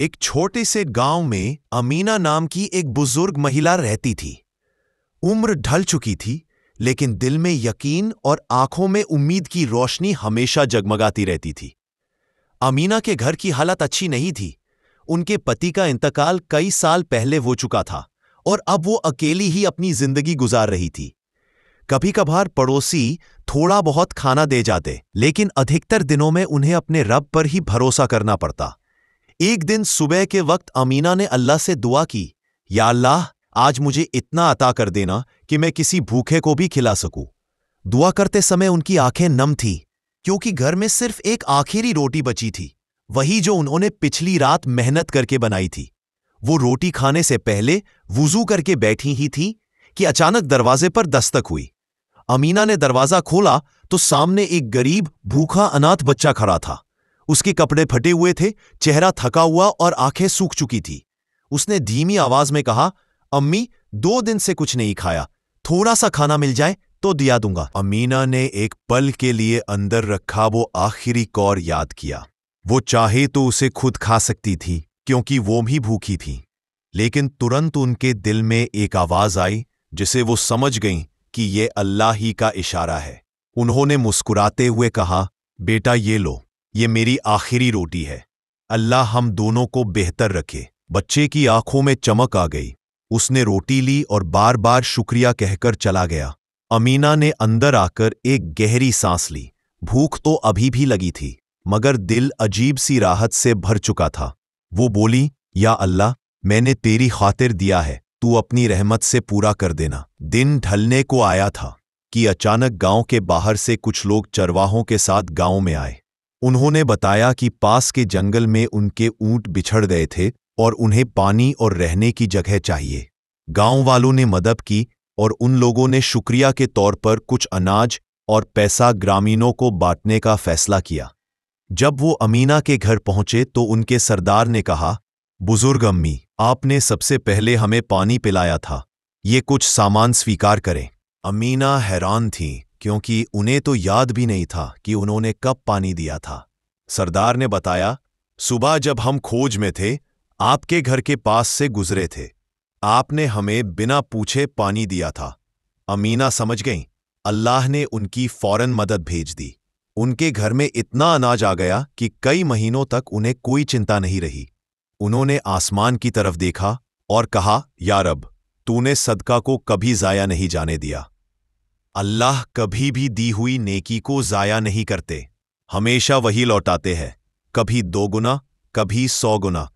एक छोटे से गांव में अमीना नाम की एक बुजुर्ग महिला रहती थी। उम्र ढल चुकी थी, लेकिन दिल में यकीन और आंखों में उम्मीद की रोशनी हमेशा जगमगाती रहती थी। अमीना के घर की हालत अच्छी नहीं थी। उनके पति का इंतकाल कई साल पहले हो चुका था और अब वो अकेली ही अपनी जिंदगी गुजार रही थी। कभी कभार पड़ोसी थोड़ा बहुत खाना दे जाते, लेकिन अधिकतर दिनों में उन्हें अपने रब पर ही भरोसा करना पड़ता। एक दिन सुबह के वक्त अमीना ने अल्लाह से दुआ की, या अल्लाह, आज मुझे इतना अता कर देना कि मैं किसी भूखे को भी खिला सकूं। दुआ करते समय उनकी आंखें नम थीं, क्योंकि घर में सिर्फ एक आखिरी रोटी बची थी, वही जो उन्होंने पिछली रात मेहनत करके बनाई थी। वो रोटी खाने से पहले वुजू करके बैठी ही थी कि अचानक दरवाजे पर दस्तक हुई। अमीना ने दरवाजा खोला तो सामने एक गरीब भूखा अनाथ बच्चा खड़ा था। उसके कपड़े फटे हुए थे, चेहरा थका हुआ और आंखें सूख चुकी थी। उसने धीमी आवाज में कहा, अम्मी, 2 दिन से कुछ नहीं खाया, थोड़ा सा खाना मिल जाए तो दिया दूंगा। अमीना ने एक पल के लिए अंदर रखा वो आखिरी कौर याद किया। वो चाहे तो उसे खुद खा सकती थी, क्योंकि वो भी भूखी थी। लेकिन तुरंत उनके दिल में एक आवाज आई, जिसे वो समझ गईं कि ये अल्लाह ही का इशारा है। उन्होंने मुस्कुराते हुए कहा, बेटा ये लो, ये मेरी आखिरी रोटी है। अल्लाह हम दोनों को बेहतर रखे। बच्चे की आंखों में चमक आ गई। उसने रोटी ली और बार बार शुक्रिया कहकर चला गया। अमीना ने अंदर आकर एक गहरी सांस ली। भूख तो अभी भी लगी थी, मगर दिल अजीब सी राहत से भर चुका था। वो बोली, या अल्लाह, मैंने तेरी खातिर दिया है, तू अपनी रहमत से पूरा कर देना। दिन ढलने को आया था कि अचानक गांव के बाहर से कुछ लोग चरवाहों के साथ गांव में आए। उन्होंने बताया कि पास के जंगल में उनके ऊंट बिछड़ गए थे और उन्हें पानी और रहने की जगह चाहिए। गांव वालों ने मदद की और उन लोगों ने शुक्रिया के तौर पर कुछ अनाज और पैसा ग्रामीणों को बांटने का फैसला किया। जब वो अमीना के घर पहुंचे तो उनके सरदार ने कहा, बुजुर्ग अम्मी, आपने सबसे पहले हमें पानी पिलाया था, ये कुछ सामान स्वीकार करें। अमीना हैरान थी, क्योंकि उन्हें तो याद भी नहीं था कि उन्होंने कब पानी दिया था। सरदार ने बताया, सुबह जब हम खोज में थे, आपके घर के पास से गुजरे थे। आपने हमें बिना पूछे पानी दिया था। अमीना समझ गईं, अल्लाह ने उनकी फौरन मदद भेज दी। उनके घर में इतना अनाज आ गया कि कई महीनों तक उन्हें कोई चिंता नहीं रही। उन्होंने आसमान की तरफ देखा और कहा, या रब, तूने सदका को कभी जाया नहीं जाने दिया। अल्लाह कभी भी दी हुई नेकी को जाया नहीं करते, हमेशा वही लौटाते हैं, कभी 2 गुना, कभी 100 गुना।